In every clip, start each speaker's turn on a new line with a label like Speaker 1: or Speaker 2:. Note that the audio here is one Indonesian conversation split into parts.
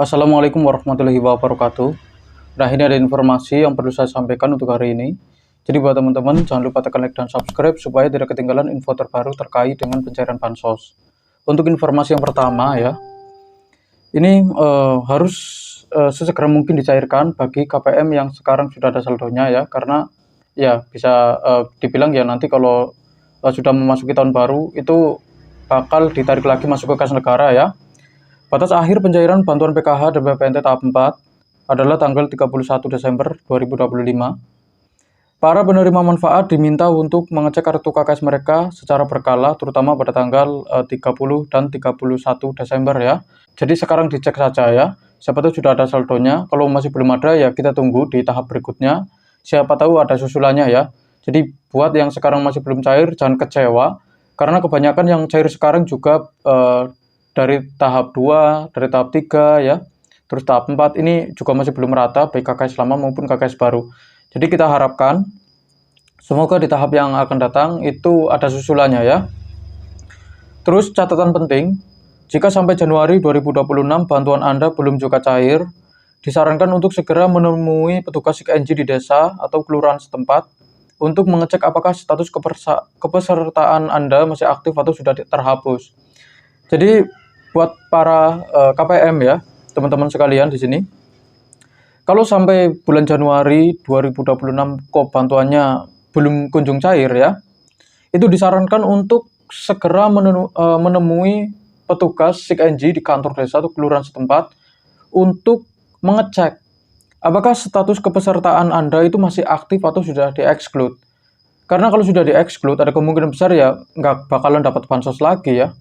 Speaker 1: Assalamualaikum warahmatullahi wabarakatuh. Nah, ini ada informasi yang perlu saya sampaikan untuk hari ini. Jadi buat teman-teman, jangan lupa tekan like dan subscribe supaya tidak ketinggalan info terbaru terkait dengan pencairan bansos. Untuk informasi yang pertama ya, ini harus sesegera mungkin dicairkan bagi KPM yang sekarang sudah ada saldonya ya, karena ya bisa dibilang ya nanti kalau sudah memasuki tahun baru itu bakal ditarik lagi masuk ke kas negara ya. Batas akhir pencairan bantuan PKH dan BPNT tahap 4 adalah tanggal 31 Desember 2025. Para penerima manfaat diminta untuk mengecek kartu KKS mereka secara berkala, terutama pada tanggal 30 dan 31 Desember ya. Jadi sekarang dicek saja ya, siapa tahu sudah ada saldonya. Kalau masih belum ada ya kita tunggu di tahap berikutnya. Siapa tahu ada susulannya ya. Jadi buat yang sekarang masih belum cair, jangan kecewa. Karena kebanyakan yang cair sekarang juga dari tahap 2, dari tahap 3 ya. Terus tahap 4 ini juga masih belum merata baik KKS lama maupun KKS baru. Jadi kita harapkan semoga di tahap yang akan datang itu ada susulannya ya. Terus catatan penting, jika sampai Januari 2026 bantuan Anda belum juga cair, disarankan untuk segera menemui petugas IKNJ di desa atau kelurahan setempat untuk mengecek apakah status kepesertaan Anda masih aktif atau sudah terhapus. Jadi buat para KPM ya, teman-teman sekalian di sini, kalau sampai bulan Januari 2026 kok bantuannya belum kunjung cair ya, itu disarankan untuk segera menemui petugas IKNJ di kantor desa atau kelurahan setempat untuk mengecek apakah status kepesertaan Anda itu masih aktif atau sudah di-exclude. Karena kalau sudah di-exclude ada kemungkinan besar ya nggak bakalan dapat bansos lagi ya.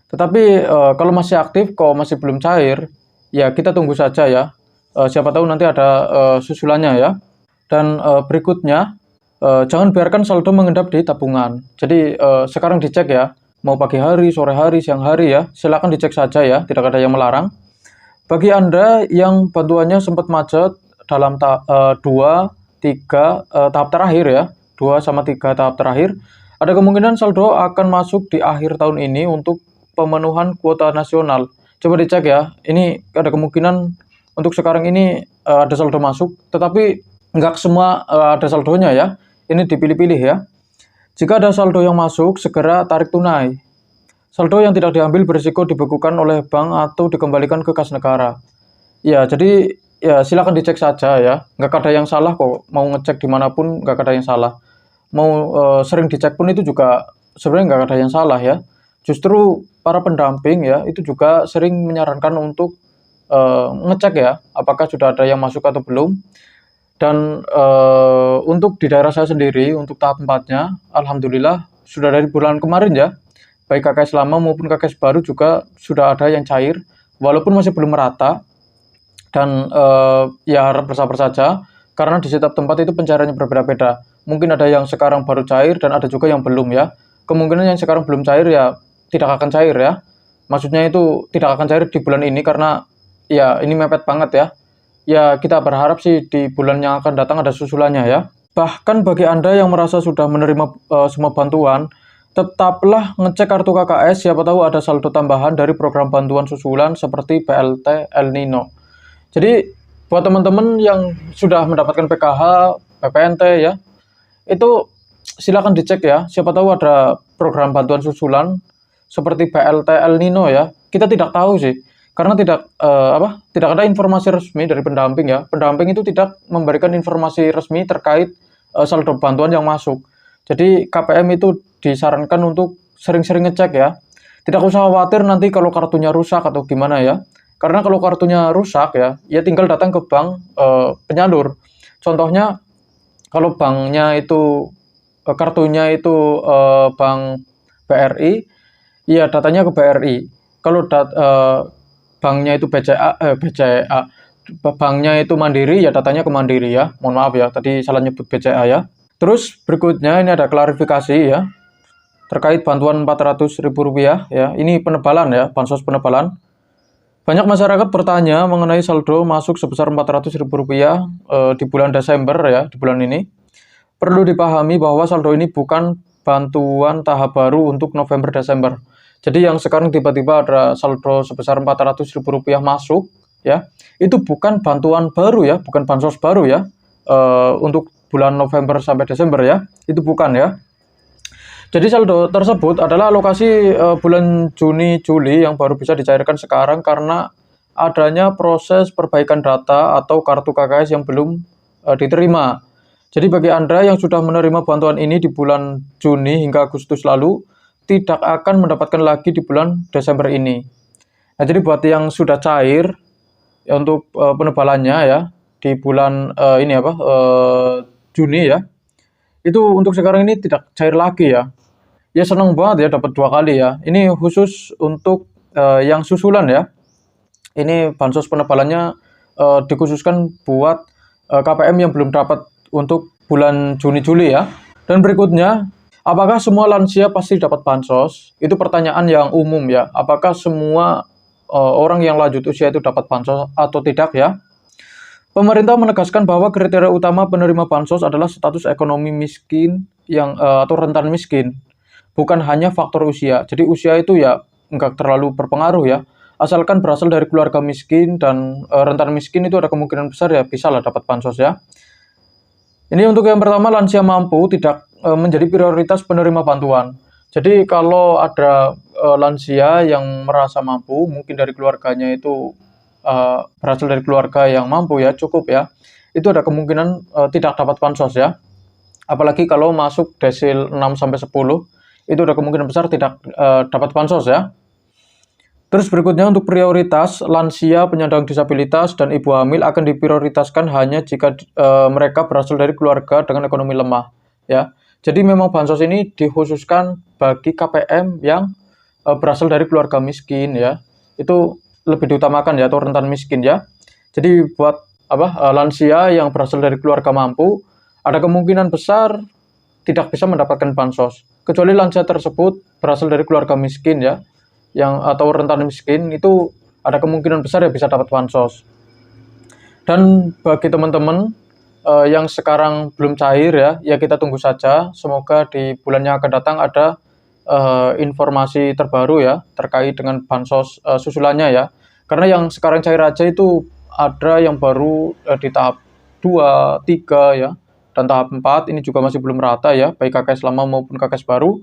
Speaker 1: Tetapi kalau masih aktif, kok masih belum cair, ya kita tunggu saja ya. Siapa tahu nanti ada susulannya ya. Dan berikutnya, jangan biarkan saldo mengendap di tabungan. Jadi sekarang dicek ya, mau pagi hari, sore hari, siang hari ya, silakan dicek saja ya, tidak ada yang melarang. Bagi Anda yang bantuannya sempat macet dalam 2, 3 tahap terakhir ya, 2 sama 3 tahap terakhir, ada kemungkinan saldo akan masuk di akhir tahun ini untuk pemenuhan kuota nasional. Coba dicek ya, ini ada kemungkinan untuk sekarang ini ada saldo masuk, tetapi nggak semua ada saldonya ya. Ini dipilih-pilih ya. Jika ada saldo yang masuk, segera tarik tunai. Saldo yang tidak diambil berisiko dibekukan oleh bank atau dikembalikan ke kas negara. Ya, jadi ya silakan dicek saja ya. Nggak ada yang salah kok. Mau ngecek dimanapun nggak ada yang salah. Mau sering dicek pun itu juga sebenarnya nggak ada yang salah ya. Justru para pendamping ya itu juga sering menyarankan untuk ngecek ya apakah sudah ada yang masuk atau belum. Dan untuk di daerah saya sendiri untuk tahap 4-nya alhamdulillah sudah dari bulan kemarin ya, baik KKS lama maupun KKS baru juga sudah ada yang cair walaupun masih belum merata. Dan ya harap bersabar saja karena di setiap tempat itu pencairannya berbeda-beda. Mungkin ada yang sekarang baru cair dan ada juga yang belum ya. Kemungkinan yang sekarang belum cair ya tidak akan cair ya. Maksudnya itu tidak akan cair di bulan ini karena ya ini mepet banget ya. Ya kita berharap sih di bulan yang akan datang ada susulannya ya. Bahkan bagi Anda yang merasa sudah menerima semua bantuan, tetaplah ngecek kartu KKS, siapa tahu ada saldo tambahan dari program bantuan susulan seperti BLT El Nino. Jadi buat teman-teman yang sudah mendapatkan PKH, PPNT ya, itu silakan dicek ya, siapa tahu ada program bantuan susulan seperti BLT El Nino ya. Kita tidak tahu sih, karena tidak ada informasi resmi dari pendamping ya. Pendamping itu tidak memberikan informasi resmi terkait saldo bantuan yang masuk. Jadi KPM itu disarankan untuk sering-sering ngecek ya. Tidak usah khawatir nanti kalau kartunya rusak atau gimana ya. Karena kalau kartunya rusak ya tinggal datang ke bank penyalur. Contohnya kalau banknya itu kartunya itu bank BRI, ya datanya ke BRI. Kalau banknya itu BCA, banknya itu Mandiri, ya datanya ke Mandiri ya. Mohon maaf ya, tadi salah nyebut BCA ya. Terus berikutnya ini ada klarifikasi ya terkait bantuan Rp400.000 ya. Ini penebalan ya, bansos penebalan. Banyak masyarakat bertanya mengenai saldo masuk sebesar Rp400.000 di bulan Desember ya, di bulan ini. Perlu dipahami bahwa saldo ini bukan bantuan tahap baru untuk November-Desember. Jadi yang sekarang tiba-tiba ada saldo sebesar Rp400.000 masuk ya. Itu bukan bantuan baru ya, bukan bansos baru ya. Untuk bulan November sampai Desember ya. Itu bukan ya. Jadi saldo tersebut adalah alokasi bulan Juni Juli yang baru bisa dicairkan sekarang karena adanya proses perbaikan data atau kartu KKS yang belum diterima. Jadi bagi Anda yang sudah menerima bantuan ini di bulan Juni hingga Agustus lalu, tidak akan mendapatkan lagi di bulan Desember ini. Nah, jadi buat yang sudah cair ya untuk penebalannya ya di bulan Juni ya, itu untuk sekarang ini tidak cair lagi ya. Ya senang banget ya dapat 2 kali ya. Ini khusus untuk yang susulan ya. Ini bansos penebalannya dikhususkan buat KPM yang belum dapat untuk bulan Juni Juli ya. Dan berikutnya, apakah semua lansia pasti dapat bansos? Itu pertanyaan yang umum ya. Apakah semua orang yang lanjut usia itu dapat bansos atau tidak ya? Pemerintah menegaskan bahwa kriteria utama penerima bansos adalah status ekonomi miskin yang atau rentan miskin, bukan hanya faktor usia. Jadi usia itu ya nggak terlalu berpengaruh ya. Asalkan berasal dari keluarga miskin dan rentan miskin itu ada kemungkinan besar ya bisa lah dapat bansos ya. Ini untuk yang pertama, lansia mampu tidak menjadi prioritas penerima bantuan. Jadi kalau ada lansia yang merasa mampu, mungkin dari keluarganya itu berasal dari keluarga yang mampu ya, cukup ya, itu ada kemungkinan tidak dapat bansos ya. Apalagi kalau masuk desil 6-10, itu ada kemungkinan besar tidak dapat bansos ya. Terus berikutnya untuk prioritas, lansia, penyandang disabilitas, dan ibu hamil akan diprioritaskan hanya jika mereka berasal dari keluarga dengan ekonomi lemah ya. Jadi memang bansos ini dikhususkan bagi KPM yang berasal dari keluarga miskin ya. Itu lebih diutamakan ya, atau rentan miskin ya. Jadi buat lansia yang berasal dari keluarga mampu, ada kemungkinan besar tidak bisa mendapatkan bansos. Kecuali lansia tersebut berasal dari keluarga miskin ya, yang atau rentan miskin, itu ada kemungkinan besar ya bisa dapat bansos. Dan bagi teman-teman yang sekarang belum cair ya kita tunggu saja. Semoga di bulan yang akan datang ada informasi terbaru ya terkait dengan bansos susulannya ya. Karena yang sekarang cair aja itu ada yang baru di tahap 2, 3 ya, dan tahap 4 ini juga masih belum rata ya, baik KKS lama maupun KKS baru.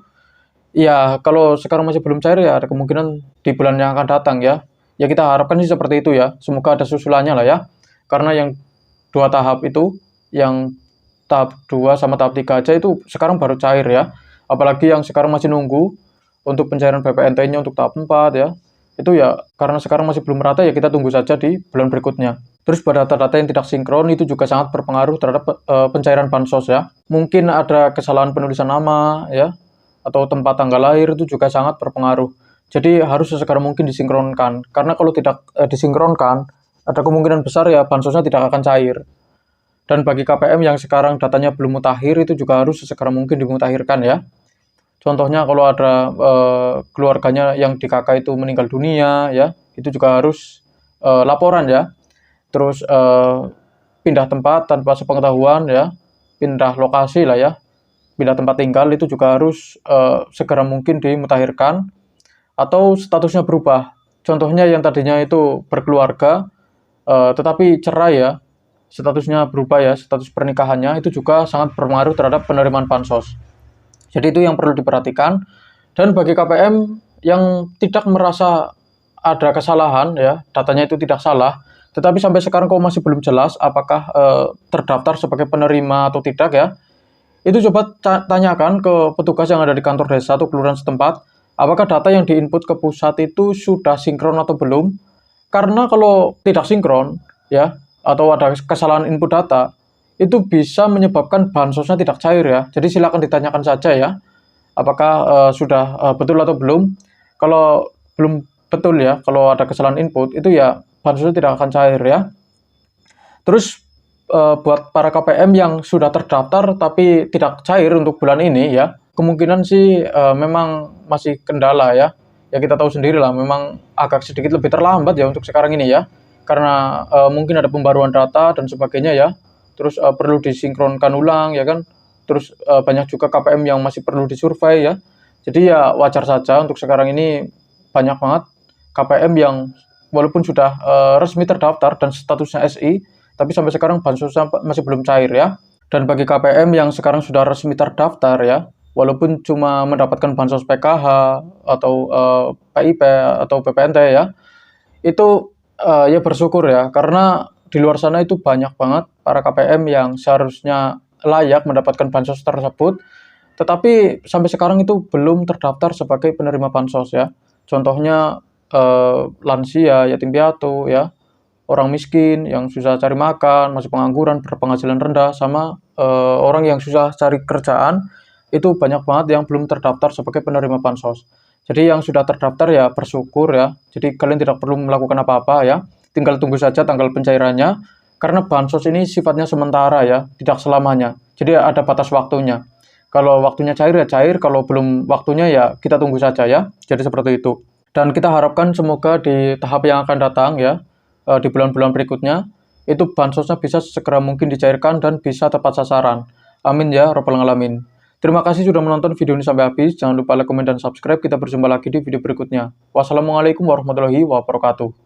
Speaker 1: Ya, kalau sekarang masih belum cair ya ada kemungkinan di bulan yang akan datang ya. Ya kita harapkan sih seperti itu ya. Semoga ada susulannya lah ya. Karena yang 2 tahap itu, yang tahap 2 sama tahap 3 aja itu sekarang baru cair ya. Apalagi yang sekarang masih nunggu untuk pencairan BPNT-nya untuk tahap 4 ya. Itu ya karena sekarang masih belum rata ya kita tunggu saja di bulan berikutnya. Terus pada data-data yang tidak sinkron itu juga sangat berpengaruh terhadap pencairan bansos ya. Mungkin ada kesalahan penulisan nama ya, atau tempat tanggal lahir, itu juga sangat berpengaruh. Jadi harus sesegera mungkin disinkronkan. Karena kalau tidak disinkronkan, ada kemungkinan besar ya bansosnya tidak akan cair. Dan bagi KPM yang sekarang datanya belum mutakhir, itu juga harus sesegera mungkin dimutakhirkan ya. Contohnya kalau ada keluarganya yang di KK itu meninggal dunia ya, itu juga harus laporan ya. Terus pindah tempat tanpa sepengetahuan ya, pindah lokasi lah ya, pindah tempat tinggal, itu juga harus segera mungkin dimutakhirkan atau statusnya berubah. Contohnya yang tadinya itu berkeluarga tetapi cerai ya, statusnya berubah ya, status pernikahannya, itu juga sangat berpengaruh terhadap penerimaan bansos. Jadi itu yang perlu diperhatikan. Dan bagi KPM yang tidak merasa ada kesalahan ya, datanya itu tidak salah, tetapi sampai sekarang kok masih belum jelas apakah terdaftar sebagai penerima atau tidak ya, itu coba tanyakan ke petugas yang ada di kantor desa atau kelurahan setempat, apakah data yang diinput ke pusat itu sudah sinkron atau belum. Karena kalau tidak sinkron ya, atau ada kesalahan input data, itu bisa menyebabkan bansosnya tidak cair ya. Jadi silakan ditanyakan saja ya, apakah sudah betul atau belum. Kalau belum betul ya, kalau ada kesalahan input, itu ya bansosnya tidak akan cair ya. Terus buat para KPM yang sudah terdaftar tapi tidak cair untuk bulan ini ya, kemungkinan sih memang masih kendala ya. Ya kita tahu sendiri lah, memang agak sedikit lebih terlambat ya untuk sekarang ini ya. Karena mungkin ada pembaruan data dan sebagainya ya. Terus perlu disinkronkan ulang ya kan. Terus banyak juga KPM yang masih perlu disurvei ya. Jadi ya wajar saja untuk sekarang ini banyak banget KPM yang walaupun sudah resmi terdaftar dan statusnya SI, tapi sampai sekarang bansosnya masih belum cair ya. Dan bagi KPM yang sekarang sudah resmi terdaftar ya, walaupun cuma mendapatkan bansos PKH atau PIP atau PPNT ya, itu ya bersyukur ya, karena di luar sana itu banyak banget para KPM yang seharusnya layak mendapatkan bansos tersebut, tetapi sampai sekarang itu belum terdaftar sebagai penerima bansos ya. Contohnya lansia, yatim piatu ya, orang miskin yang susah cari makan, masih pengangguran, berpenghasilan rendah, sama orang yang susah cari kerjaan, itu banyak banget yang belum terdaftar sebagai penerima bansos. Jadi yang sudah terdaftar ya bersyukur ya. Jadi kalian tidak perlu melakukan apa-apa ya. Tinggal tunggu saja tanggal pencairannya. Karena bansos ini sifatnya sementara ya, tidak selamanya. Jadi ada batas waktunya. Kalau waktunya cair ya cair, kalau belum waktunya ya kita tunggu saja ya. Jadi seperti itu. Dan kita harapkan semoga di tahap yang akan datang ya, di bulan-bulan berikutnya, itu bansosnya bisa segera mungkin dicairkan dan bisa tepat sasaran. Amin ya Rabbal Alamin. Terima kasih sudah menonton video ini sampai habis. Jangan lupa like, komen, dan subscribe. Kita berjumpa lagi di video berikutnya. Wassalamualaikum warahmatullahi wabarakatuh.